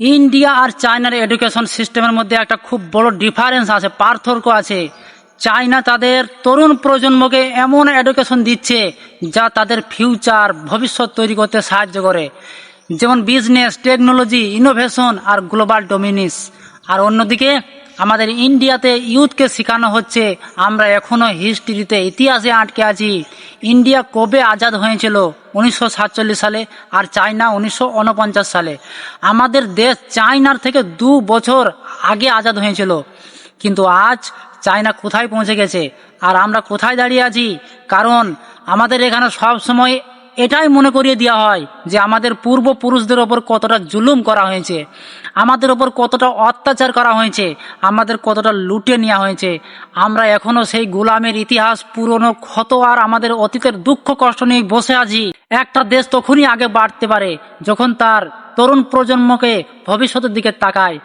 India আর চায়নার education সিস্টেমের মধ্যে একটা খুব বড় ডিফারেন্স আছে, পার্থক্য আছে। চায়না তাদের তরুণ প্রজন্মকে এমন এডুকেশন দিচ্ছে যা তাদের ফিউচার ভবিষ্যৎ তৈরি করতে সাহায্য করে, যেমন বিজনেস, টেকনোলজি, ইনোভেশন আর গ্লোবাল ডোমিনিস। আর অন্যদিকে আমাদের ইন্ডিয়াতে ইউথকে শেখানো হচ্ছে আমরা এখনো হিস্ট্রিতে, ইতিহাসে আটকে আছি। ইন্ডিয়া কবে আজাদ হয়েছিল? 1947 সালে, আর চায়না 1949 সালে। আমাদের দেশ চায়নার থেকে 2 বছর আগে আজাদ হয়েছিল। কিন্তু আজ চায়না কোথায় পৌঁছে গেছে আর আমরা কোথায় দাঁড়িয়ে আছি? কারণ আমাদের এখানে সব সময় এটাই মনে করিয়ে দেওয়া হয় যে আমাদের পূর্বপুরুষদের ওপর কতটা জুলুম করা হয়েছে, আমাদের ওপর কতটা অত্যাচার করা হয়েছে, আমাদের কতটা লুটে নেওয়া হয়েছে। আমরা এখনো সেই গোলামের ইতিহাস, পুরনো ক্ষত আর আমাদের অতীতের দুঃখ কষ্ট নিয়ে বসে আছি। একটা দেশ তখনই আগে বাড়তে পারে যখন তার তরুণ প্রজন্মকে ভবিষ্যতের দিকে তাকায়।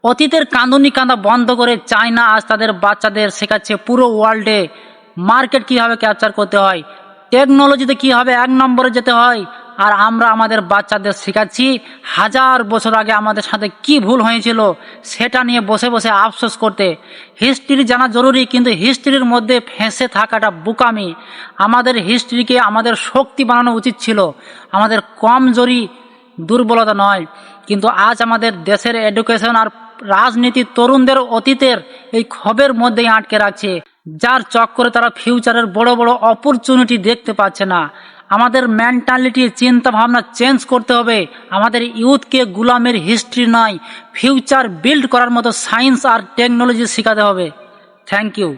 অতীতের কাঁদুনি কাঁদা বন্ধ করে চায়না আজ তাদের বাচ্চাদের শেখাচ্ছে পুরো ওয়ার্ল্ডে মার্কেট কীভাবে ক্যাপচার করতে হয়, টেকনোলজিতে কীভাবে 1 নম্বরে যেতে হয়। আর আমরা আমাদের বাচ্চাদের শেখাচ্ছি 1000 বছর আগে আমাদের সাথে কি ভুল হয়েছিল সেটা নিয়ে বসে বসে আফসোস করতে। হিস্ট্রি জানা জরুরি, কিন্তু হিস্ট্রির মধ্যে ফেঁসে থাকাটা বোকামি। আমাদের হিস্ট্রিকে আমাদের শক্তি বানানো উচিত ছিল, আমাদের কমজোরি, দুর্বলতা নয়। কিন্তু আজ আমাদের দেশের এডুকেশন আর রাজনীতি তরুণদের অতীতের এই ক্ষোভের মধ্যেই আটকে রাখছে, যার চক্করে তারা ফিউচারের বড় বড় অপরচুনিটি দেখতে পাচ্ছে না। আমাদের মেন্টালিটি, চিন্তা ভাবনা চেঞ্জ করতে হবে। আমাদের ইউথকে গুলামের হিস্ট্রি নয়, ফিউচার বিল্ড করার মতো সায়েন্স আর টেকনোলজি শেখাতে হবে। Thank you.